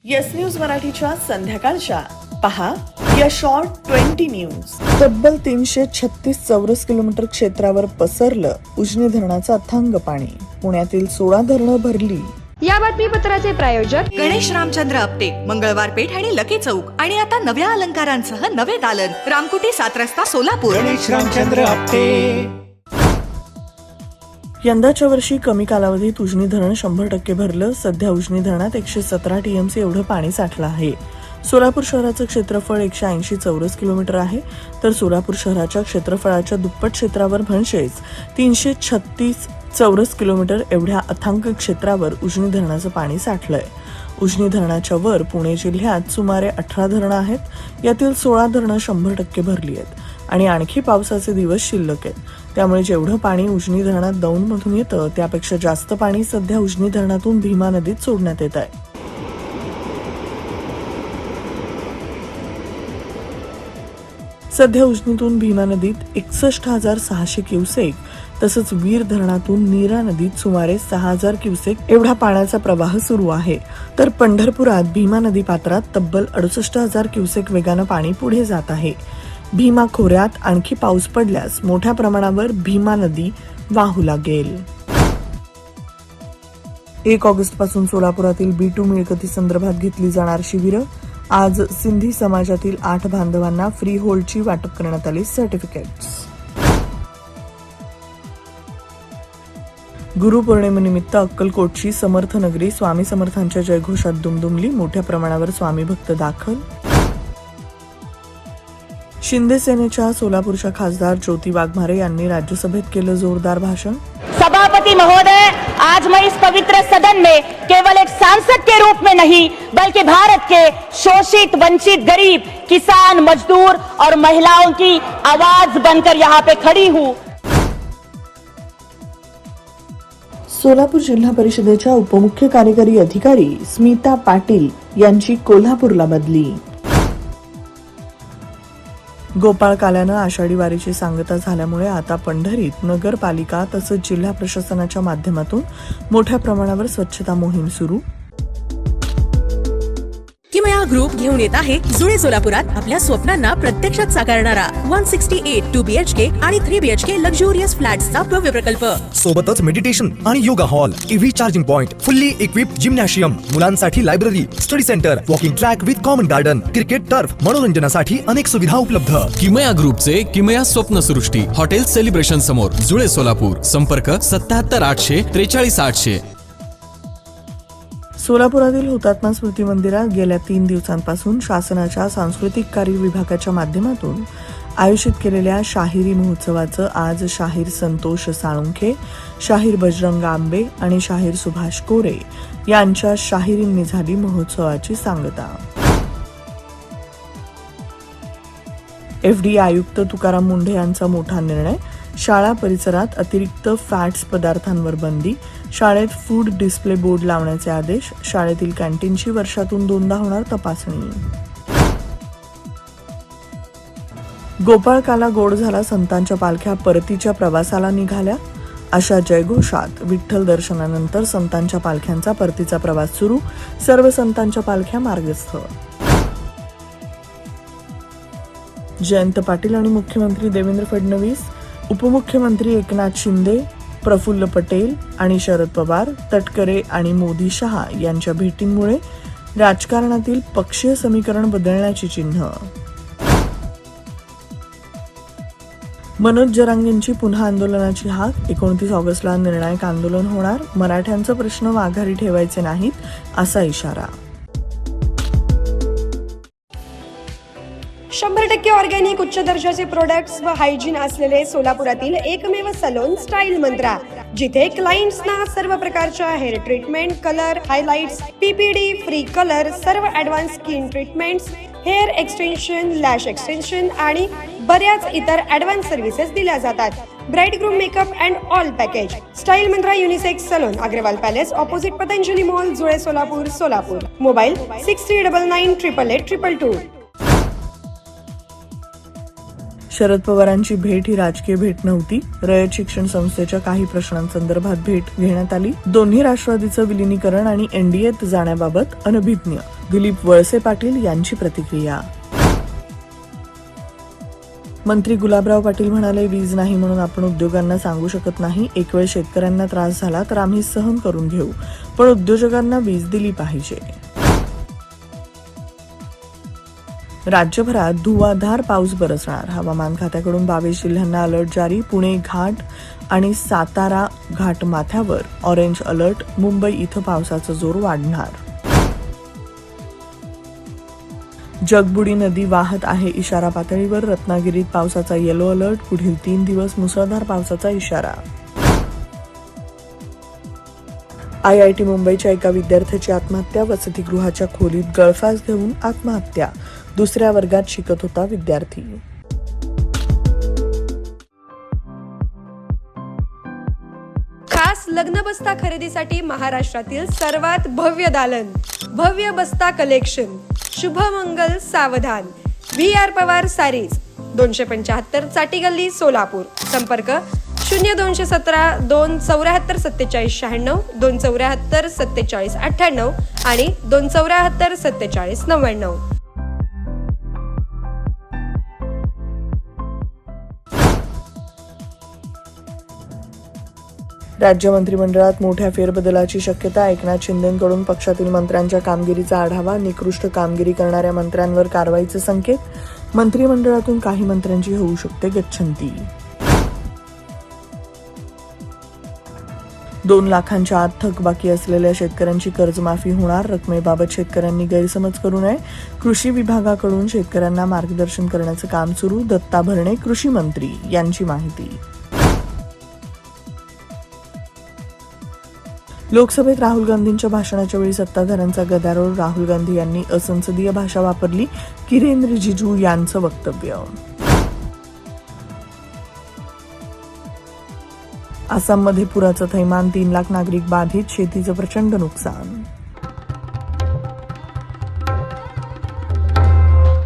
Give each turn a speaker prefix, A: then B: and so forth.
A: Yes news मराठीच्या संध्याकाळच्या पहा या शॉर्ट 20 न्यूज.
B: तब्बल 336 चौरस किलोमीटर क्षेत्रावर पसरलं उजनी धरणाचं अथांग पाणी. पुण्यातील 16 धरणं भरली.
C: या बातमीपत्राचे प्रायोजक
D: गणेश रामचंद्र आपटे, मंगळवार पेठ आणि लकी चौक. आणि आता नव्या अलंकारांसह नवे दालन, रामकुटी 7 रस्ता सोलापूर.
E: गणेश रामचंद्र आपटे.
B: यंदाच्या वर्षी कमी कालावधीत उजनी धरण 100% भरलं. सध्या उजनी धरणात 117 टीएमसी एवढं पाणी साठलं आहे. सोलापूर शहराचं क्षेत्रफळ 180 चौरस किलोमीटर आहे, तर सोलापूर शहराच्या क्षेत्रफळाच्या दुप्पट क्षेत्रावर म्हणजेच 336 चौरस किलोमीटर एवढ्या अथांग क्षेत्रावर उजनी धरणाचं पाणी साठलंय. उजनी धरणाच्या वर पुणे जिल्ह्यात सुमारे 18 धरणं आहेत. यातील 16 धरणं 100% भरली आहेत आणि आणखी पावसाचे दिवस शिल्लक आहेत. त्यामुळे जेवढं पाणी उजनी धरणात दौंडमधून येतं त्यापेक्षा जास्त पाणी सध्या उजनी धरणातून भीमा नदीत सोडण्यात येत आहे. सध्या उजनीतून भीमा नदीत 61,600 क्युसेक तसंच वीर धरणातून नीरा नदीत सुमारे 6,000 क्युसेक एवढा पाण्याचा प्रवाह सुरू आहे. तर पंढरपुरात भीमा नदी पात्रात तब्बल 68,000 क्युसेक वेगानं पाणी पुढे जात आहे. भीमा खोऱ्यात आणखी पाऊस पडल्यास मोठ्या प्रमाणावर भीमा नदी वाहू लागेल. 1 ऑगस्ट पासून सोलापुरातील B2 मिळकती संदर्भात घेतली जाणार शिबिरं. आज सिंधी समाजातील 8 बांधवांना फ्री होल्डची वाटप करण्यात आली सर्टिफिकेट्स. गुरुपौर्णिमेनिमित्त अक्कलकोटची समर्थ नगरी स्वामी समर्थांच्या जयघोषात दुमदुमली. मोठ्या प्रमाणावर स्वामी भक्त दाखल. शिंदे सेनेच्या सोलापूरच्या खासदार ज्योती वाघमारे यांनी राज्यसभेत केलं जोरदार भाषण.
F: सभापति महोदय, आज मैं इस पवित्र सदन में केवल एक सांसद के रूप में नहीं बल्कि भारत के शोषित, वंचित, गरीब, किसान, मजदूर और महिलाओं की आवाज बनकर यहाँ पे खड़ी हूँ.
B: सोलापूर जिल्हा परिषदेच्या उपमुख्य कार्यकारी अधिकारी स्मिता पाटील यांची कोल्हापूरला बदली. गोपाळकाल्यानं आषाढी वारीची सांगता झाल्यामुळे आता पंढरीत नगरपालिका तसंच जिल्हा प्रशासनाच्या माध्यमातून मोठ्या प्रमाणावर स्वच्छता मोहीम सुरू.
G: किमया ग्रुप घेऊन येत आहे जुळे सोलापुरात आपल्या स्वप्नांना प्रत्यक्षात साकारणारा 168 2 BHK आणि 3 BHK लक्झुरियस फ्लॅट्सचा भव्य प्रकल्प.
E: सोबतच मेडिटेशन आणि yoga hall, EV charging point, fully equipped gymnasium, मुलांसाठी library, study centre, walking track with common garden, cricket turf, मनोरंजनासाठी अनेक सुविधा उपलब्ध.
H: किमया ग्रुपचे किमया स्वप्नसृष्टी हॉटेल सेलिब्रेशन समोर, जुळे सोलापूर. संपर्क 77 800 43 800.
B: सोलापुरातील हुतात्मा स्मृती मंदिरात गेल्या 3 दिवसांपासून शासनाच्या सांस्कृतिक कार्य विभागाच्या माध्यमातून आयोजित केलेल्या शाहिरी महोत्सवाचं आज शाहीर संतोष साळुंखे, शाहीर बजरंग आंबे आणि शाहीर सुभाष कोरे यांच्या शाहिरींनी झाली महोत्सवाची सांगता. FDA आयुक्त तुकाराम मुंढे यांचा मोठा निर्णय. शाळा परिसरात अतिरिक्त फॅट्स पदार्थांवर बंदी. शाळेत फूड डिस्प्ले बोर्ड लावण्याचे आदेश. शाळेतील कॅन्टीनची वर्षातून 2दा होणार तपासणी. गोपाळकाला गोड झाला, संतांच्या पालख्या परतीच्या प्रवासाला निघाल्या. अशा जयघोषात विठ्ठल दर्शनानंतर संतांच्या पालख्यांचा परतीचा प्रवास सुरू. सर्व संतांच्या पालख्या मार्गस्थ. जयंत पाटील आणि मुख्यमंत्री देवेंद्र फडणवीस, उपमुख्यमंत्री एकनाथ शिंदे, प्रफुल्ल पटेल आणि शरद पवार, तटकरे आणि मोदी शहा यांच्या भेटींमुळे राजकारणातील पक्षीय समीकरण बदलण्याची चिन्ह. मनोज जरांगेंची पुन्हा आंदोलनाची हाक. 29 ऑगस्टला निर्णायक आंदोलन होणार. मराठ्यांचा प्रश्न माघारी ठेवायचे नाहीत असा इशारा.
C: 100% ऑर्गॅनिक उच्च दर्जाचे प्रोडक्ट्स व हायजीन असलेले सोलापुरातील एकमेव सलोन स्टाईल मंत्रा, जिथे क्लायंट्सना सर्व प्रकारच्या hair treatment, colour, highlights, PPD, free colour, सर्व advance skin treatments, hair extension, lash extension आणि बऱ्याच इतर ॲडव्हान्स सर्व्हिसेस दिल्या जातात. Bride groom makeup and all package. Style Mantra unisex salon, Agarwal palace, opposite Patanjali mall, Jule Solapur, Solapur. Mobile 6399 888 222.
B: Sharad पवारांची भेट ही राजकीय भेट नव्हती. रयत शिक्षण संस्थेच्या काही प्रश्नांसंदर्भात भेट घेण्यात आली. दोन्ही राष्ट्रवादीचं विलिनीकरण आणि एनडीएत जाण्याबाबत अनभिज्ञ. दिलीप वळसे पाटील यांची प्रतिक्रिया. मंत्री गुलाबराव पाटील म्हणाले, वीज नाही म्हणून आपण उद्योगांना सांगू शकत नाही. एक वेळ शेतकऱ्यांना त्रास झाला तर आम्ही सहन करून घेऊ, पण उद्योजकांना वीज दिली पाहिजे. राज्यभरात धुवाधार पाऊस बरसणार. हवामान खात्याकडून 22 जिल्ह्यांना अलर्ट जारी. पुणे घाट आणि सातारा घाट माथ्यावर ऑरेंज अलर्ट. मुंबई इथं पावसाचा जोर वाढणार. जगबुडी नदी वाहत आहे इशारा पातळीवर. रत्नागिरीत पावसाचा येलो अलर्ट. पुढील 3 दिवस मुसळधार पावसाचा इशारा. IIT मुंबईच्या एका विद्यार्थ्याची आत्महत्या. वसतिगृहाच्या खोलीत गळफास घेऊन आत्महत्या. दुसऱ्या वर्गात शिकत होता विद्यार्थी.
C: खास लग्न बस्ता खरेदीसाठी महाराष्ट्रातील सर्वात भव्य दालन, भव्य बस्ता कलेक्शन, शुभमंगल सावधान, VR पवार सारीज, 275 चाटी गल्ली, सोलापूर. संपर्क 0217 274 47 96, 274 47 98 आणि 274 47 99.
B: राज्य मंत्रिमंडळात मोठ्या फेरबदलाची शक्यता. एकनाथ शिंदेंकडून पक्षातील मंत्र्यांच्या कामगिरीचा आढावा. निकृष्ट कामगिरी करणाऱ्या मंत्र्यांवर कारवाईचे संकेत. मंत्रिमंडळातून काही मंत्र्यांची होऊ शकते गच्छंती. 2 लाखांच्या आत थकबाकी असलेल्या शेतकऱ्यांची कर्जमाफी होणार. रकमेबाबत शेतकऱ्यांनी गैरसमज करू नये. कृषी विभागाकडून शेतकऱ्यांना मार्गदर्शन करण्याचं काम सुरू. दत्ता भरणे कृषी मंत्री यांची माहिती. लोकसभेत राहुल गांधींच्या भाषणाच्या वेळी सत्ताधाऱ्यांचा गदारोळ. राहुल गांधी यांनी असंसदीय भाषा वापरली. किरेन रिजिजू यांचं वक्तव्य. आसाममध्ये पुराचं थैमान. 3 लाख नागरिक बाधित. शेतीचं प्रचंड नुकसान.